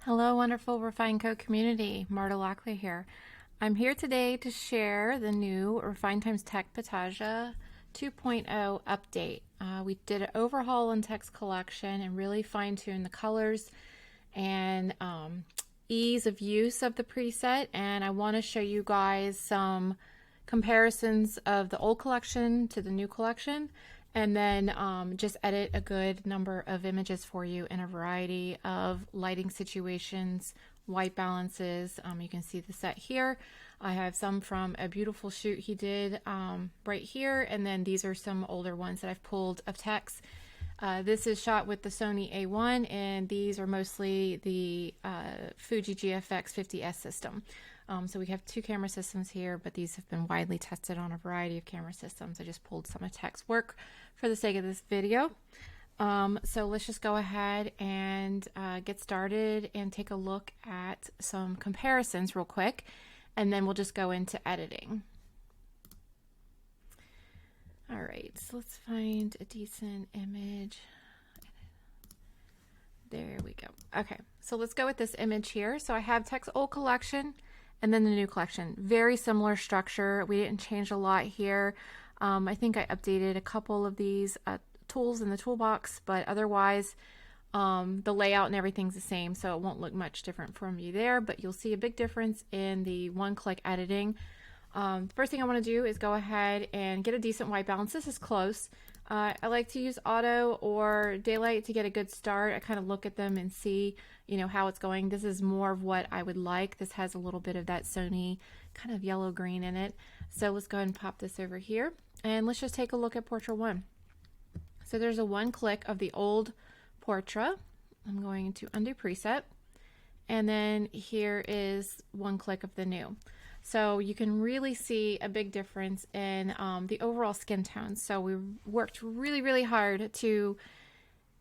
Hello, wonderful Refine Co community. Marta Lockley here. I'm here today to share the new Refine Times Tech Petaja 2.0 update. We did an overhaul on Tech's collection and really fine-tuned the colors and ease of use of the preset. And I want to show you guys some comparisons of the old collection to the new collection, and then just edit a good number of images for you in a variety of lighting situations, white balances. You can see the set here. I have some from a beautiful shoot he did right here, and then these are some older ones that I've pulled of Tech's. This is shot with the Sony A1, and these are mostly the Fuji GFX 50S system. So we have two camera systems here, but these have been widely tested on a variety of camera systems. I just pulled some of Tech's work for the sake of this video. So let's just go ahead and get started and take a look at some comparisons real quick, and then we'll just go into editing. All right, so let's find a decent image. There we go. Okay, so let's go with this image here. So I have Tech's old collection and then the new collection. Very similar structure. We didn't change a lot here. I think I updated a couple of these tools in the toolbox, but otherwise the layout and everything's the same, so it won't look much different from you there, but you'll see a big difference in the one-click editing. First thing I want to do is go ahead and get a decent white balance. This is close. I like to use auto or daylight to get a good start. I kind of look at them and see, how it's going. This is more of what I would like. This has a little bit of that Sony kind of yellow green in it. So let's go ahead and pop this over here, and let's just take a look at Portrait 1. So there's a one click of the old Portrait. I'm going to undo preset, and then here is one click of the new. So you can really see a big difference in the overall skin tones. So we worked really, really hard to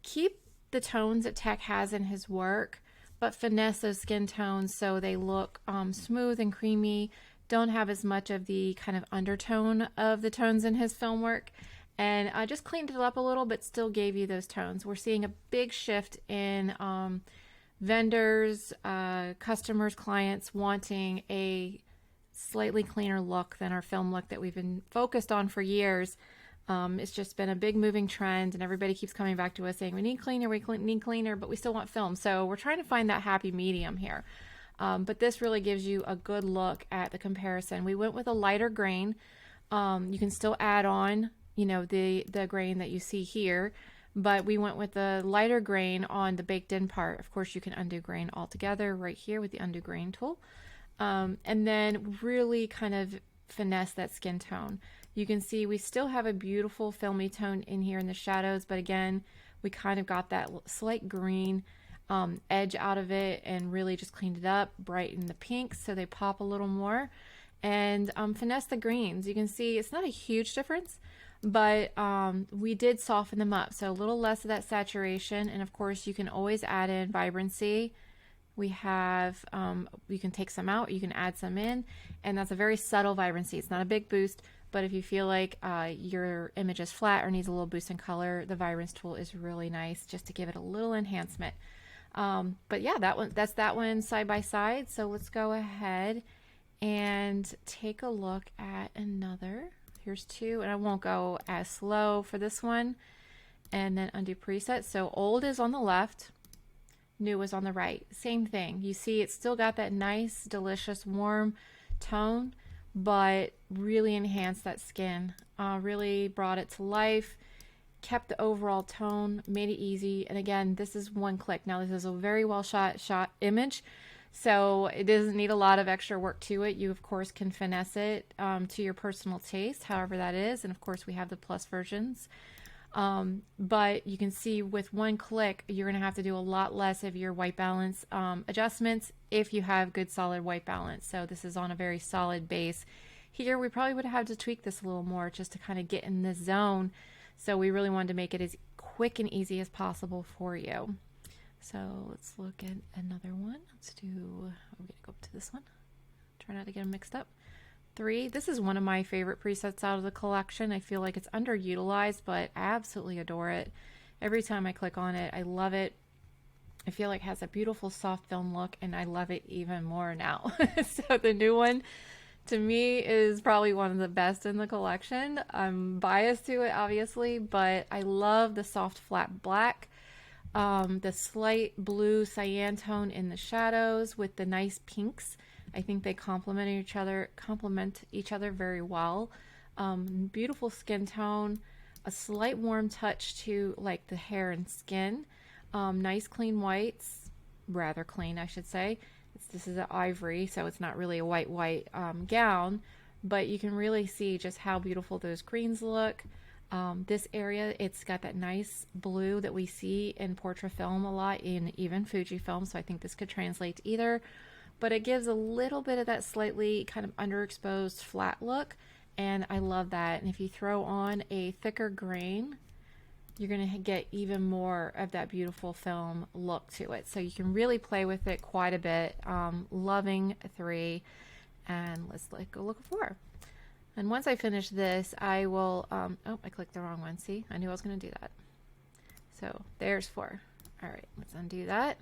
keep the tones that Tech has in his work, but finesse those skin tones so they look smooth and creamy, don't have as much of the kind of undertone of the tones in his film work. And I just cleaned it up a little, but still gave you those tones. We're seeing a big shift in vendors, customers, clients wanting a slightly cleaner look than our film look that we've been focused on for years. It's just been a big moving trend, and everybody keeps coming back to us saying we need cleaner, need cleaner, but we still want film. So we're trying to find that happy medium here. But this really gives you a good look at the comparison. We went with a lighter grain. You can still add on, the grain that you see here, but we went with the lighter grain on the baked in part. Of course, you can undo grain altogether right here with the undo grain tool. And then really kind of finesse that skin tone. You can see we still have a beautiful filmy tone in here in the shadows, but again, we kind of got that slight green edge out of it and really just cleaned it up, brighten the pinks so they pop a little more, and finesse the greens. You can see it's not a huge difference, but we did soften them up, so a little less of that saturation, and of course you can always add in vibrancy. We have, you can take some out, you can add some in, and that's a very subtle vibrancy. It's not a big boost, but if you feel like your image is flat or needs a little boost in color, the vibrance tool is really nice just to give it a little enhancement. But yeah, that's that one side by side. So let's go ahead and take a look at another. Here's two, and I won't go as slow for this one. And then undo preset. So old is on the left, new is on the right. Same thing. You see it's still got that nice, delicious, warm tone, but really enhanced that skin. Really brought it to life, kept the overall tone, made it easy. And again, this is one click. Now this is a very well shot image, so it doesn't need a lot of extra work to it. You of course can finesse it to your personal taste, however that is. And of course we have the plus versions. But you can see with one click, you're going to have to do a lot less of your white balance adjustments if you have good solid white balance. So this is on a very solid base. Here we probably would have to tweak this a little more just to kind of get in this zone. So we really wanted to make it as quick and easy as possible for you. So let's look at another one. Let's do, we're going to go up to this one. Try not to get them mixed up. 3. This is one of my favorite presets out of the collection. I feel like it's underutilized, but I absolutely adore it. Every time I click on it, I love it. I feel like it has a beautiful soft film look, and I love it even more now. So the new one to me is probably one of the best in the collection. I'm biased to it, obviously, but I love the soft flat black, the slight blue cyan tone in the shadows with the nice pinks. I think they complement each other very well. Beautiful skin tone, a slight warm touch to like the hair and skin. Nice clean whites, rather clean, I should say. This is an ivory, so it's not really a white gown, but you can really see just how beautiful those greens look. This area, it's got that nice blue that we see in portrait film a lot, in even Fujifilm, so I think this could translate to either, but it gives a little bit of that slightly kind of underexposed flat look, and I love that. And if you throw on a thicker grain, you're going to get even more of that beautiful film look to it. So you can really play with it quite a bit. Loving 3, and let's go look at 4. And once I finish this, I will, oh, I clicked the wrong one. See, I knew I was going to do that. So there's 4. All right, let's undo that.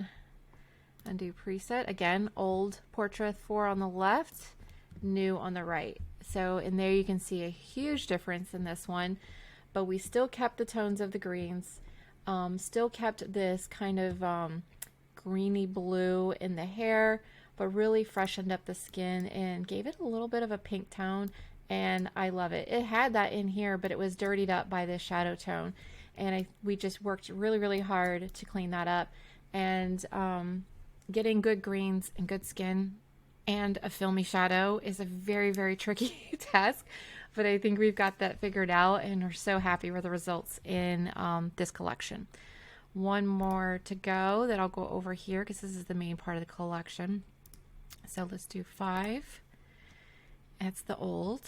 Undo preset. Again, old portrait 4 on the left, new on the right. So in there you can see a huge difference in this one. But we still kept the tones of the greens, still kept this kind of greeny blue in the hair, but really freshened up the skin and gave it a little bit of a pink tone, and I love it. It had that in here, but it was dirtied up by this shadow tone, and we just worked really, really hard to clean that up, and getting good greens and good skin and a filmy shadow is a very, very tricky task. But I think we've got that figured out, and we're so happy with the results in this collection. One more to go that I'll go over here because this is the main part of the collection. So let's do 5. That's the old.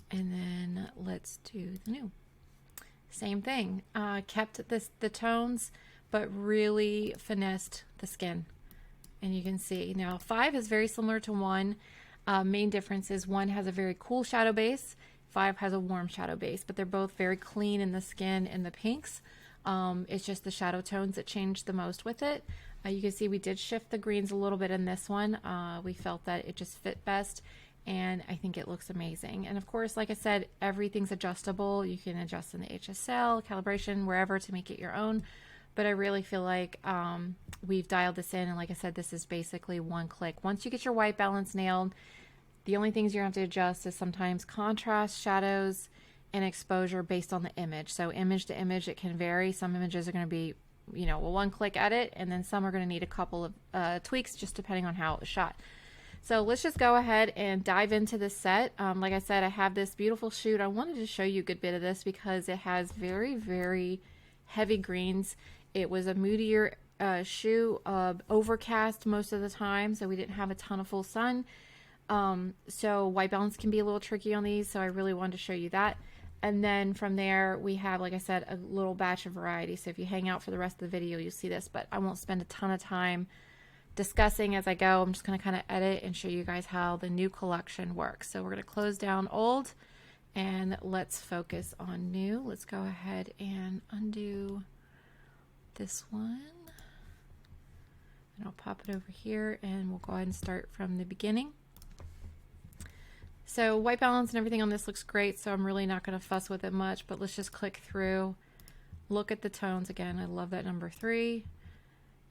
And then let's do the new. Same thing. Kept the tones, but really finessed the skin. And you can see now 5 is very similar to 1. Main difference is 1 has a very cool shadow base. 5 has a warm shadow base, but they're both very clean in the skin and the pinks. It's just the shadow tones that changed the most with it. You can see we did shift the greens a little bit in this one. We felt that it just fit best, and I think it looks amazing. And of course, like I said, everything's adjustable. You can adjust in the HSL, calibration, wherever to make it your own. But I really feel like we've dialed this in, and like I said, this is basically one click. Once you get your white balance nailed, the only things you're going to have to adjust is sometimes contrast, shadows, and exposure based on the image. So image to image, it can vary. Some images are going to be, you know, a one-click edit, and then some are going to need a couple of tweaks just depending on how it was shot. So let's just go ahead and dive into this set. Like I said, I have this beautiful shoot. I wanted to show you a good bit of this because it has very, very heavy greens. It was a moodier shoot, overcast most of the time, so we didn't have a ton of full sun. So white balance can be a little tricky on these, so I really wanted to show you that. And then from there, we have, like I said, a little batch of variety. So if you hang out for the rest of the video, you'll see this, but I won't spend a ton of time discussing as I go. I'm just going to kind of edit and show you guys how the new collection works. So we're going to close down old, and let's focus on new. Let's go ahead and undo this one. And I'll pop it over here, and we'll go ahead and start from the beginning. So white balance and everything on this looks great, so I'm really not going to fuss with it much, but let's just click through, look at the tones again. I love that number 3,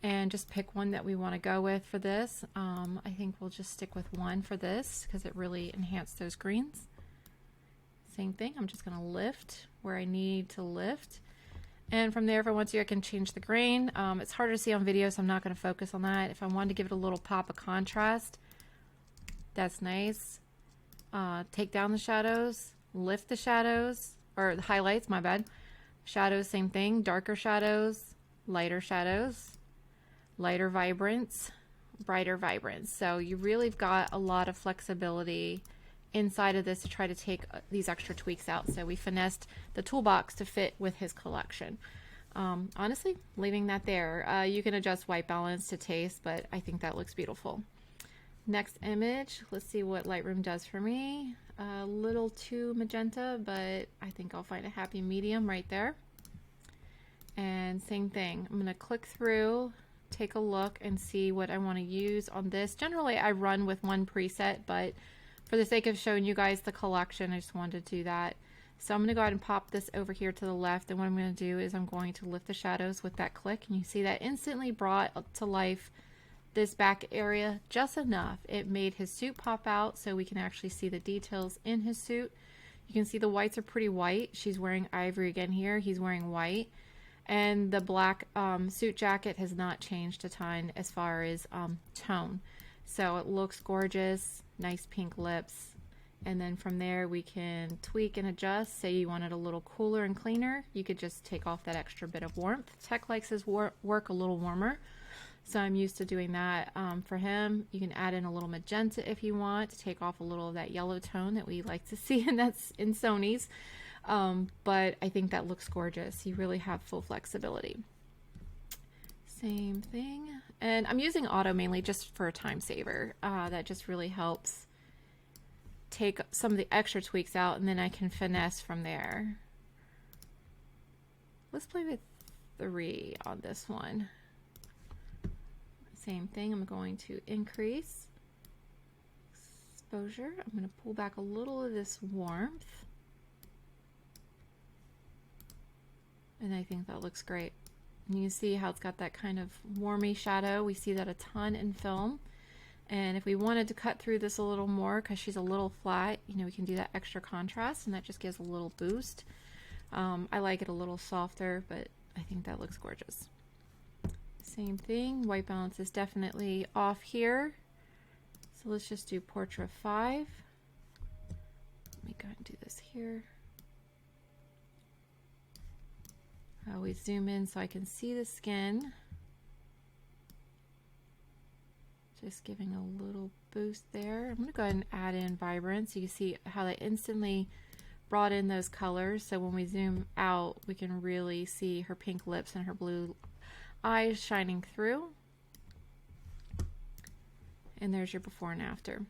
and just pick one that we want to go with for this. I think we'll just stick with 1 for this because it really enhanced those greens. Same thing, I'm just going to lift where I need to lift. And from there, if I want to, I can change the grain. It's harder to see on video, so I'm not going to focus on that. If I wanted to give it a little pop of contrast, that's nice. Take down the shadows, lift the shadows, or the highlights, my bad. Shadows, same thing. Darker shadows, lighter vibrance, brighter vibrance. So you really have got a lot of flexibility inside of this to try to take these extra tweaks out. So we finessed the toolbox to fit with his collection. Honestly, leaving that there. You can adjust white balance to taste, but I think that looks beautiful. Next image, let's see what Lightroom does for me. A little too magenta, but I think I'll find a happy medium right there. And same thing, I'm gonna click through take a look and see what I want to use on this. Generally, I run with one preset, but for the sake of showing you guys the collection, I just wanted to do that. So I'm going to go ahead and pop this over here to the left, and what I'm going to do is I'm going to lift the shadows with that click, and you see that instantly brought to life this back area just enough. It made his suit pop out so we can actually see the details in his suit. You can see the whites are pretty white. She's wearing ivory again here. He's wearing white. And the black suit jacket has not changed a ton as far as tone. So it looks gorgeous, nice pink lips. And then from there we can tweak and adjust. Say you want it a little cooler and cleaner, you could just take off that extra bit of warmth. Tech likes his work a little warmer, so I'm used to doing that for him. You can add in a little magenta if you want to take off a little of that yellow tone that we like to see, and that's in Sony's. But I think that looks gorgeous. You really have full flexibility. Same thing. And I'm using auto mainly just for a time saver. That just really helps take some of the extra tweaks out, and then I can finesse from there. Let's play with 3 on this one. Same thing. I'm going to increase exposure. I'm going to pull back a little of this warmth. And I think that looks great. And you see how it's got that kind of warmy shadow. We see that a ton in film. And if we wanted to cut through this a little more, because she's a little flat, you know, we can do that extra contrast, and that just gives a little boost. I like it a little softer, but I think that looks gorgeous. Same thing, white balance is definitely off here. So let's just do portrait 5. Let me go ahead and do this here. I always zoom in so I can see the skin. Just giving a little boost there. I'm going to go ahead and add in vibrance. You can see how that instantly brought in those colors. So when we zoom out, we can really see her pink lips and her blue eyes shining through. And there's your before and after.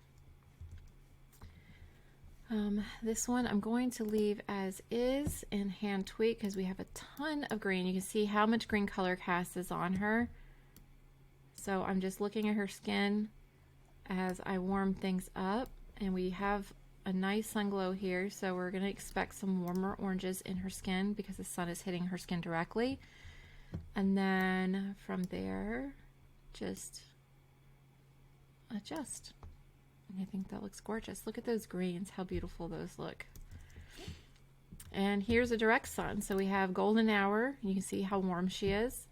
This one I'm going to leave as is and hand tweak because we have a ton of green. You can see how much green color cast is on her. So I'm just looking at her skin as I warm things up, and we have a nice sun glow here, so we're going to expect some warmer oranges in her skin because the sun is hitting her skin directly. And then from there, just adjust. And I think that looks gorgeous. Look at those greens, how beautiful those look. And here's a direct sun. So we have golden hour. You can see how warm she is.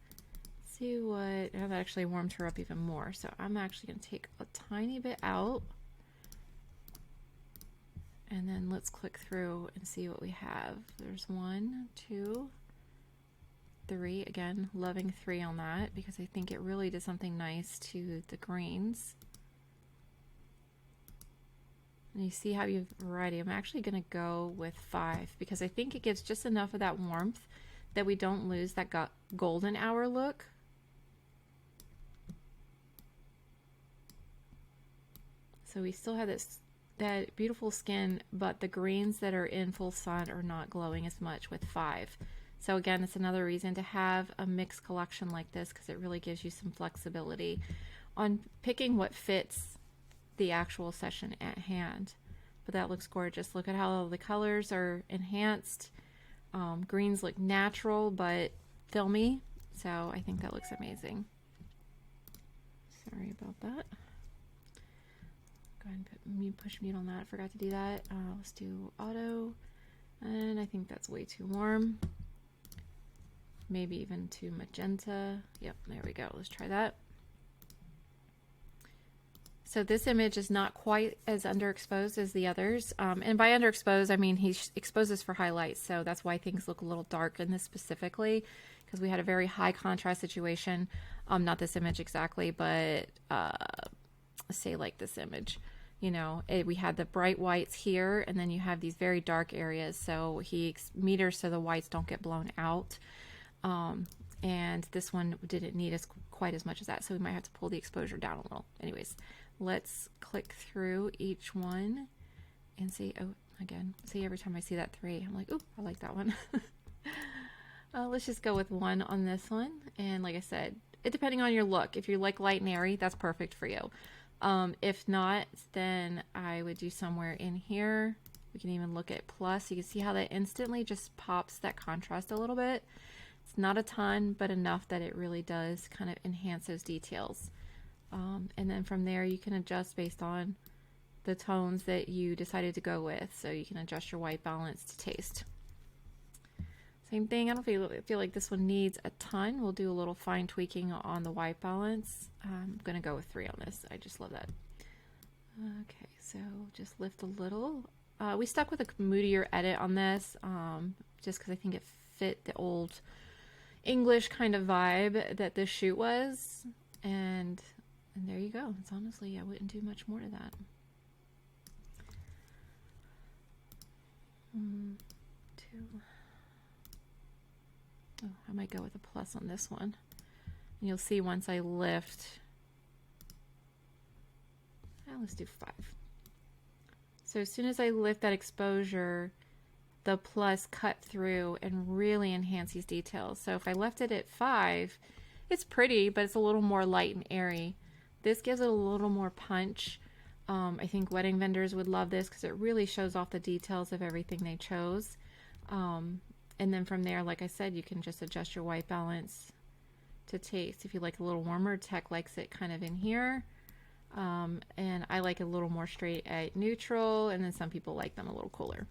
See what, that actually warmed her up even more. So I'm actually going to take a tiny bit out. And then let's click through and see what we have. There's 1, 2, 3. Again, loving 3 on that because I think it really did something nice to the greens. And you see how you have variety. I'm actually going to go with 5 because I think it gives just enough of that warmth that we don't lose that golden hour look. So we still have that beautiful skin, but the greens that are in full sun are not glowing as much with 5. So again, it's another reason to have a mixed collection like this because it really gives you some flexibility on picking what fits the actual session at hand. But that looks gorgeous. Look at how the colors are enhanced. Greens look natural but filmy, so I think that looks amazing. Sorry about that. Go ahead and push mute on that. I forgot to do that. Let's do auto, and I think that's way too warm. Maybe even too magenta. Yep, there we go. Let's try that. So this image is not quite as underexposed as the others. And by underexposed, I mean he exposes for highlights. So that's why things look a little dark in this specifically, because we had a very high contrast situation. Not this image exactly, but say like this image. You know, we had the bright whites here, and then you have these very dark areas. So he meters so the whites don't get blown out. And this one didn't need quite as much as that. So we might have to pull the exposure down a little. Anyways, let's click through each one and see, oh, again, see every time I see that 3, I'm like, ooh, I like that one. Let's just go with 1 on this one. And like I said, it depending on your look. If you like light and airy, that's perfect for you. If not, then I would do somewhere in here. We can even look at plus. You can see how that instantly just pops that contrast a little bit. It's not a ton, but enough that it really does kind of enhance those details. And then from there, you can adjust based on the tones that you decided to go with. So you can adjust your white balance to taste. Same thing, I don't feel like this one needs a ton. We'll do a little fine tweaking on the white balance. I'm going to go with 3 on this. I just love that. Okay, so just lift a little. We stuck with a moodier edit on this just because I think it fit the old English kind of vibe that this shoot was. And there you go. It's honestly, I wouldn't do much more to that. Oh, I might go with a plus on this one. And you'll see once I lift, let's do 5. So as soon as I lift that exposure, the plus cut through and really enhance these details. So if I left it at 5, it's pretty, but it's a little more light and airy. This gives it a little more punch. I think wedding vendors would love this because it really shows off the details of everything they chose. And then from there, like I said, you can just adjust your white balance to taste. If you like a little warmer, Tech likes it kind of in here. And I like it a little more straight at neutral, and then some people like them a little cooler.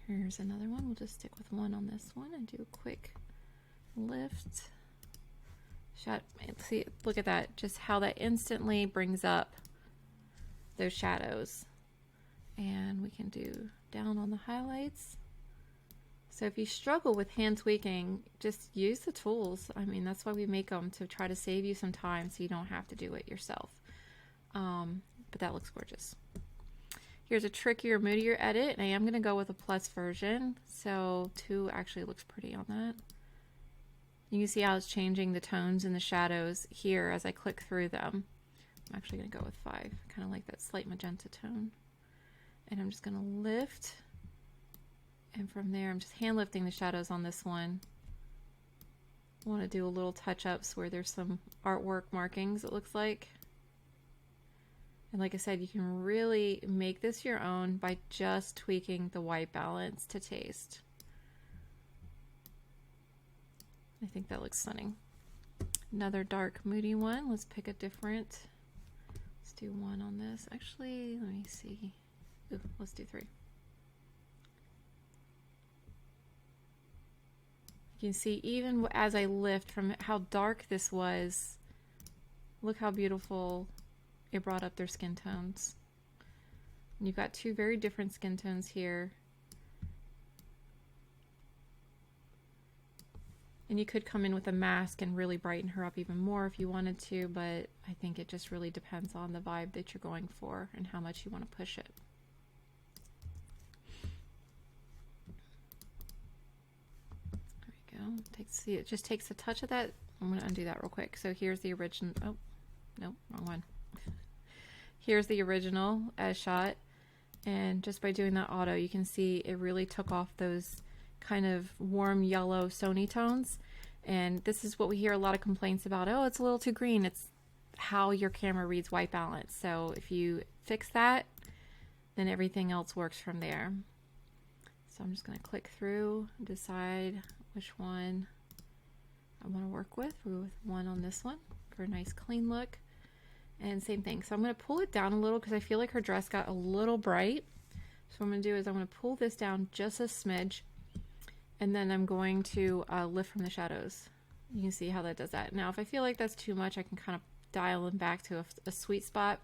Here's another one. We'll just stick with 1 on this one and do a quick lift. See, look at that, just how that instantly brings up those shadows. And we can do down on the highlights. So if you struggle with hand tweaking, just use the tools. I mean, that's why we make them, to try to save you some time so you don't have to do it yourself. But that looks gorgeous. Here's a trickier, moodier edit, and I am going to go with a plus version. So 2 actually looks pretty on that. You can see how it's changing the tones and the shadows here as I click through them. I'm actually going to go with 5, kind of like that slight magenta tone. And I'm just going to lift. And from there, I'm just hand lifting the shadows on this one. I want to do a little touch-ups where there's some artwork markings, it looks like. And like I said, you can really make this your own by just tweaking the white balance to taste. I think that looks stunning. Another dark, moody one. Let's pick a different. Let's do 1 on this. Actually, let me see. Ooh, let's do 3. You can see even as I lift from how dark this was, look how beautiful it brought up their skin tones. And you've got 2 very different skin tones here. And you could come in with a mask and really brighten her up even more if you wanted to, but I think it just really depends on the vibe that you're going for and how much you want to push it. There we go. See, it just takes a touch of that. I'm going to undo that real quick. So here's the original. Oh, no, wrong one. Here's the original as shot. And just by doing that auto, you can see it really took off those kind of warm yellow Sony tones. And this is what we hear a lot of complaints about. Oh, it's a little too green. It's how your camera reads white balance. So if you fix that, then everything else works from there. So I'm just going to click through, decide which one I want to work with. We'll go with 1 on this one for a nice clean look. And same thing. So I'm going to pull it down a little because I feel like her dress got a little bright. So what I'm going to do is I'm going to pull this down just a smidge. And then I'm going to lift from the shadows. You can see how that does that. Now, if I feel like that's too much, I can kind of dial them back to a sweet spot.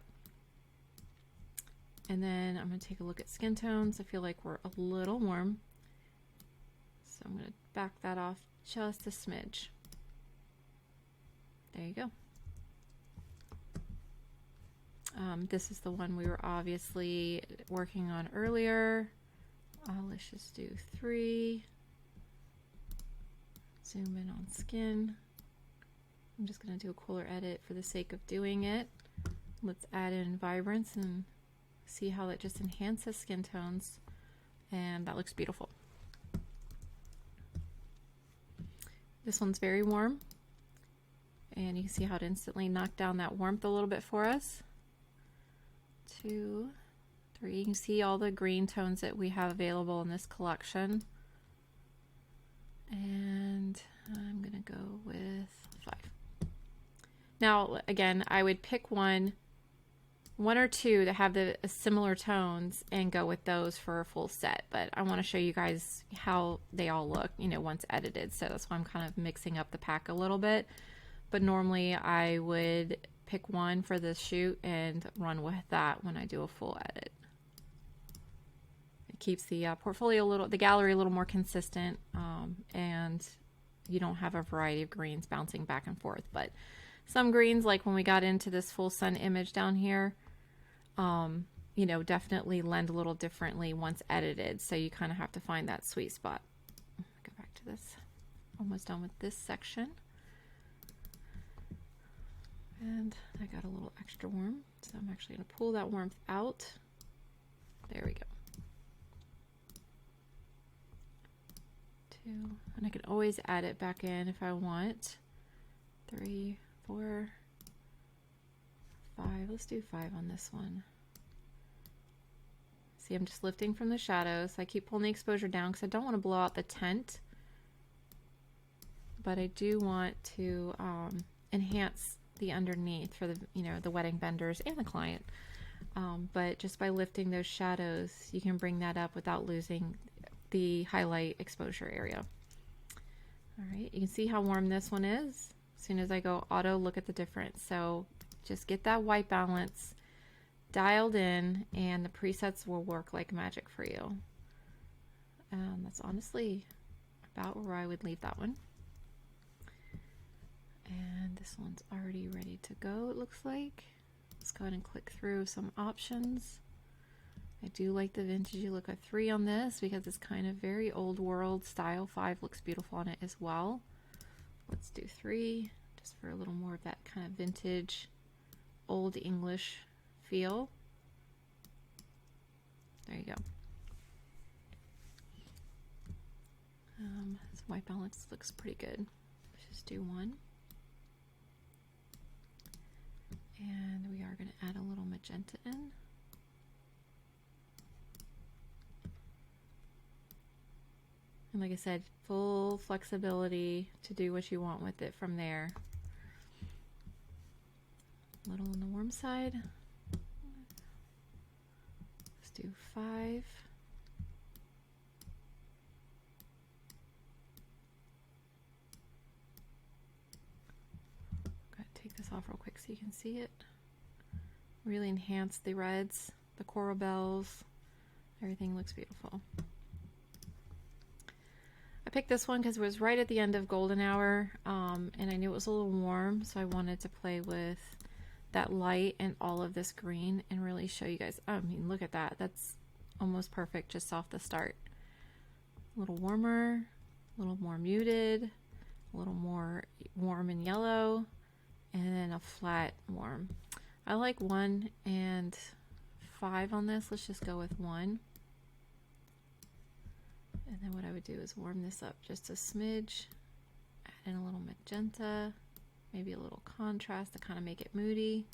And then I'm going to take a look at skin tones. I feel like we're a little warm. So I'm going to back that off just a smidge. There you go. This is the one we were obviously working on earlier. Let's just do 3. Zoom in on skin. I'm just going to do a cooler edit for the sake of doing it. Let's add in vibrance and see how that just enhances skin tones. And that looks beautiful. This one's very warm. and you can see how it instantly knocked down that warmth a little bit for us. 2, 3. You can see all the green tones that we have available in this collection. And I'm gonna go with 5. Now, again, I would pick one or two that have the similar tones and go with those for a full set. But I want to show you guys how they all look, you know, once edited. So that's why I'm kind of mixing up the pack a little bit. But normally I would pick one for the shoot and run with that when I do a full edit. It keeps the portfolio the gallery a little more consistent, and you don't have a variety of greens bouncing back and forth. But some greens, like when we got into this full sun image down here, you know, definitely lend a little differently once edited. So you kind of have to find that sweet spot. Go back to this. Almost done with this section. And I got a little extra warm, so I'm actually going to pull that warmth out. There we go. 2, and I can always add it back in if I want. 3, 4, 5. Let's do 5 on this one. See, I'm just lifting from the shadows. I keep pulling the exposure down because I don't want to blow out the tint, but I do want to enhance the underneath for the, you know, the wedding vendors and the client. But just by lifting those shadows, you can bring that up without losing the highlight exposure area. All right, you can see how warm this one is. As soon as I go auto, look at the difference. So just get that white balance dialed in, and the presets will work like magic for you. That's honestly about where I would leave that one. And this one's already ready to go, it looks like. Let's go ahead and click through some options. I do like the vintagey look of 3 on this because it's kind of very old world style. 5 looks beautiful on it as well. Let's do 3 just for a little more of that kind of vintage old English feel. There you go. This white balance looks pretty good. Let's just do 1. And we are going to add a little magenta in. And like I said, full flexibility to do what you want with it from there. A little on the warm side. Let's do 5. Take this off real quick so you can see it. Really enhance the reds, the coral bells. Everything looks beautiful. I picked this one because it was right at the end of golden hour, and I knew it was a little warm, so I wanted to play with that light and all of this green and really show you guys. I mean, look at that. That's almost perfect just off the start. A little warmer, a little more muted, a little more warm and yellow, and then a flat warm. I like 1 and 5 on this. Let's just go with 1. And then what I would do is warm this up just a smidge, add in a little magenta, maybe a little contrast to kind of make it moody.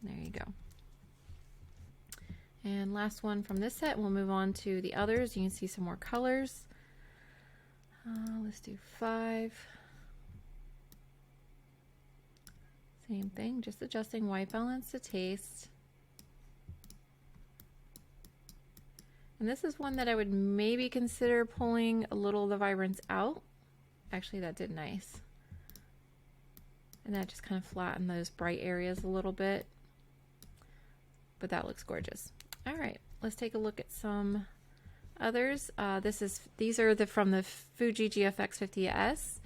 There you go. And last one from this set, we'll move on to the others. You can see some more colors. Let's do 5. Same thing, just adjusting white balance to taste. And this is one that I would maybe consider pulling a little of the vibrance out. Actually, that did nice. And that just kind of flattened those bright areas a little bit. But that looks gorgeous. All right, let's take a look at some others. These are from the Fuji GFX 50S.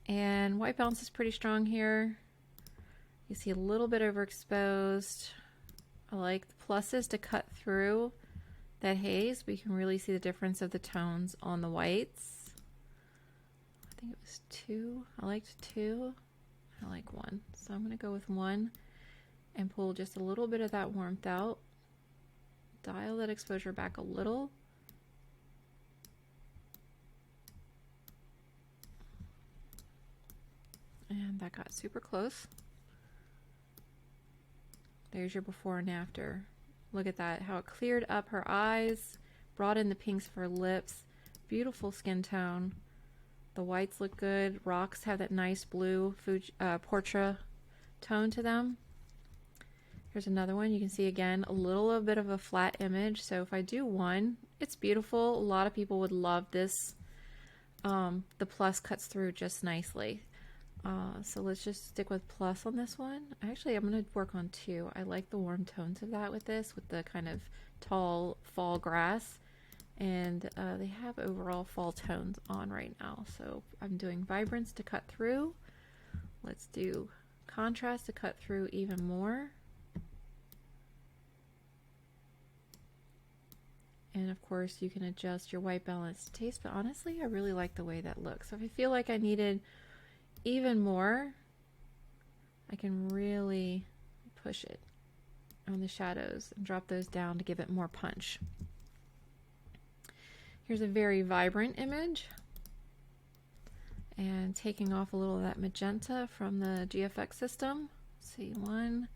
And white balance is pretty strong here. You see a little bit overexposed. I like the pluses to cut through that haze, but you can really see the difference of the tones on the whites. I think it was 2. I liked 2. I like 1. So I'm going to go with 1 and pull just a little bit of that warmth out. Dial that exposure back a little. And that got super close. There's your before and after. Look at that, how it cleared up her eyes, brought in the pinks for lips. Beautiful skin tone. The whites look good. Rocks have that nice blue portrait tone to them. Here's another one. You can see again a little bit of a flat image. So if I do one, it's beautiful. A lot of people would love this. The plus cuts through just nicely. So let's just stick with plus on this one. Actually, I'm going to work on two. I like the warm tones of that with this, with the kind of tall fall grass. And they have overall fall tones on right now. So I'm doing vibrance to cut through. Let's do contrast to cut through even more. And of course you can adjust your white balance to taste, but honestly I really like the way that looks. So if I feel like I needed even more, I can really push it on the shadows and drop those down to give it more punch. Here's a very vibrant image, and taking off a little of that magenta from the GFX system. Let's see, 1,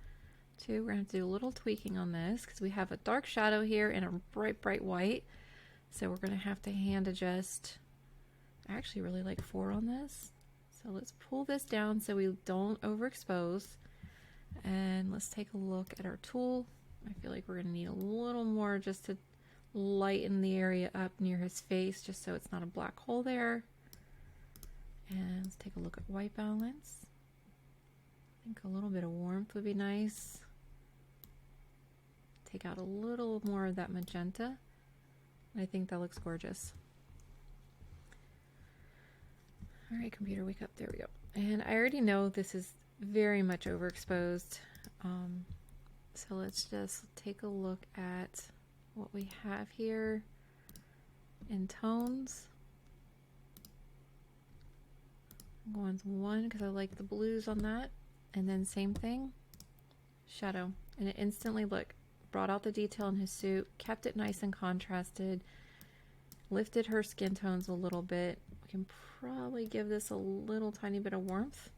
2, we're going to do a little tweaking on this because we have a dark shadow here and a bright white. So we're going to have to hand adjust. I actually really like 4 on this. So let's pull this down so we don't overexpose. And let's take a look at our tool. I feel like we're going to need a little more just to lighten the area up near his face, just so it's not a black hole there. And let's take a look at white balance. I think a little bit of warmth would be nice. Take out a little more of that magenta. I think that looks gorgeous. All right, computer, wake up. There we go. And I already know this is very much overexposed. So let's just take a look at what we have here in tones. I'm going to 1 because I like the blues on that. And then same thing, shadow. And it instantly, look, brought out the detail in his suit, kept it nice and contrasted, lifted her skin tones a little bit. We can probably give this a little tiny bit of warmth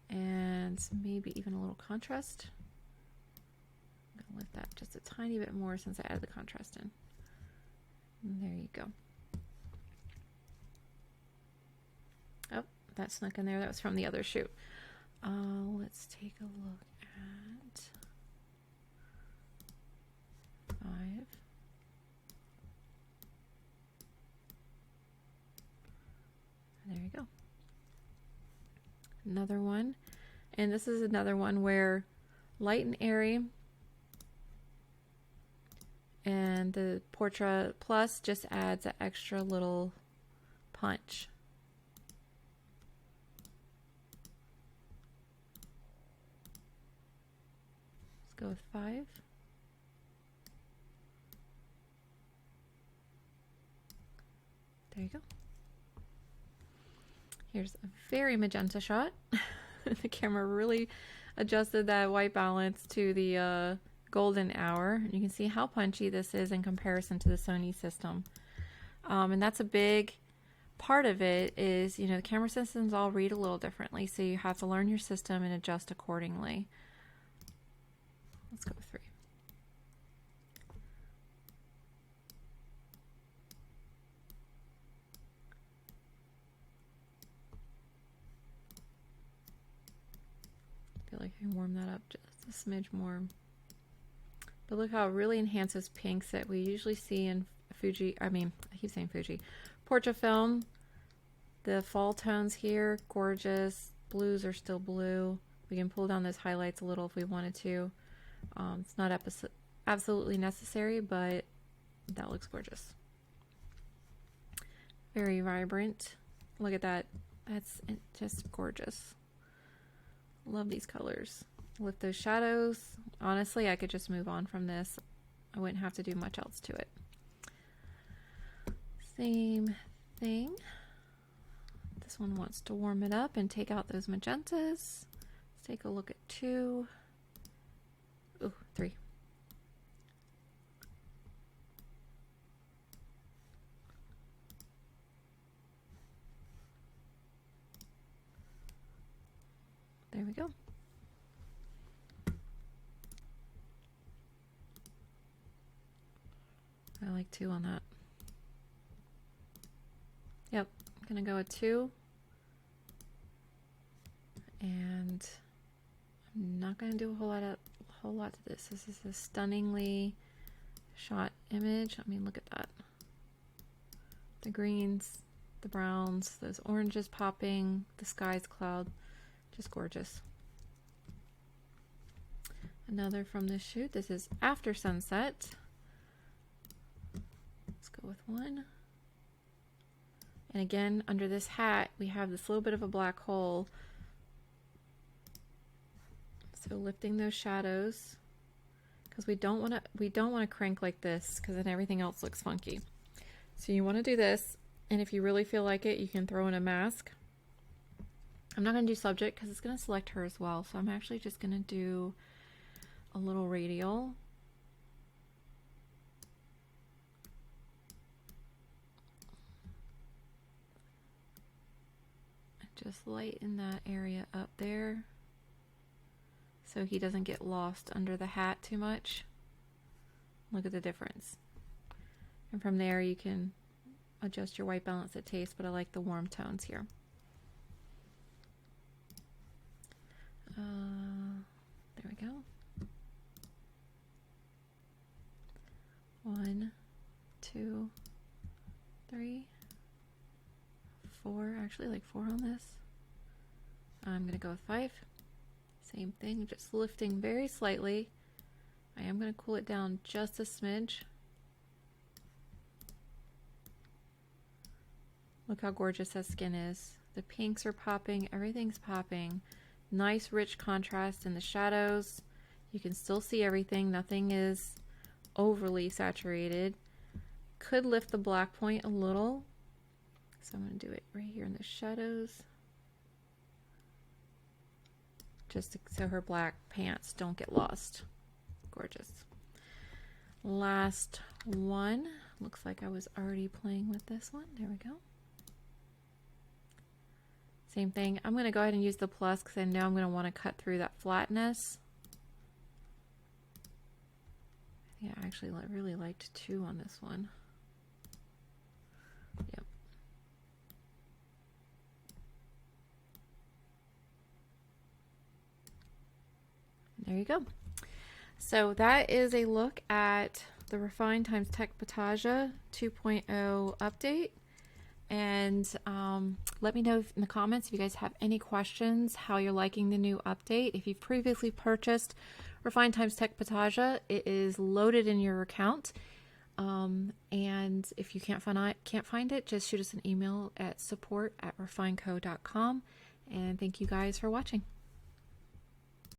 and maybe even a little contrast. I'm gonna lift that just a tiny bit more since I added the contrast in. And there you go. Oh, that snuck in there. That was from the other shoot. Let's take a look at 5. There you go. Another one. And this is another one where light and airy, and the Portrait Plus just adds an extra little punch. Let's go with 5. There you go. Here's a very magenta shot. The camera really adjusted that white balance to the golden hour. You can see how punchy this is in comparison to the Sony system. And that's a big part of it is, you know, the camera systems all read a little differently, so you have to learn your system and adjust accordingly. Let's go with 3. I feel like I can warm that up just a smidge more. But look how it really enhances pinks that we usually see in Fuji. I keep saying Fuji. Portrait film. The fall tones here, gorgeous. Blues are still blue. We can pull down those highlights a little if we wanted to. It's not absolutely necessary, but that looks gorgeous. Very vibrant. Look at that. That's just gorgeous. Love these colors. With those shadows, honestly, I could just move on from this. I wouldn't have to do much else to it. Same thing. This one wants to warm it up and take out those magentas. Let's take a look at 2. Ooh, 3. we go. I like 2 on that. Yep, I'm gonna go with 2. And I'm not gonna do a whole lot to this. This is a stunningly shot image. I mean, look at that. The greens, the browns, those oranges popping, the sky's cloud, just gorgeous. Another from this shoot. This is after sunset. Let's go with 1. And again, under this hat, we have this little bit of a black hole. So lifting those shadows, because we don't want to crank like this, because then everything else looks funky. So you want to do this, and if you really feel like it, you can throw in a mask. I'm not going to do subject because it's going to select her as well. So I'm actually just going to do a little radial. Just lighten that area up there so he doesn't get lost under the hat too much. Look at the difference. And from there you can adjust your white balance at taste, but I like the warm tones here. There we go. 1, 2, 3, 4. Actually, like 4 on this. I'm gonna go with 5. Same thing, just lifting very slightly. I am gonna cool it down just a smidge. Look how gorgeous that skin is. The pinks are popping, everything's popping. Nice rich contrast in the shadows. You can still see everything, nothing is overly saturated. Could lift the black point a little. So I'm going to do it right here in the shadows. Just so her black pants don't get lost. Gorgeous. Last one. Looks like I was already playing with this one. There we go. Same thing. I'm going to go ahead and use the plus because I know I'm going to want to cut through that flatness. I think I actually really liked 2 on this one. Yep. There you go. So that is a look at the Refine x Tech Petaja 2.0 update. And let me know in the comments if you guys have any questions, how you're liking the new update. If you've previously purchased Refine x Tech Petaja, it is loaded in your account. And if you can't find it, just shoot us an email at support@refineco.com. And thank you guys for watching.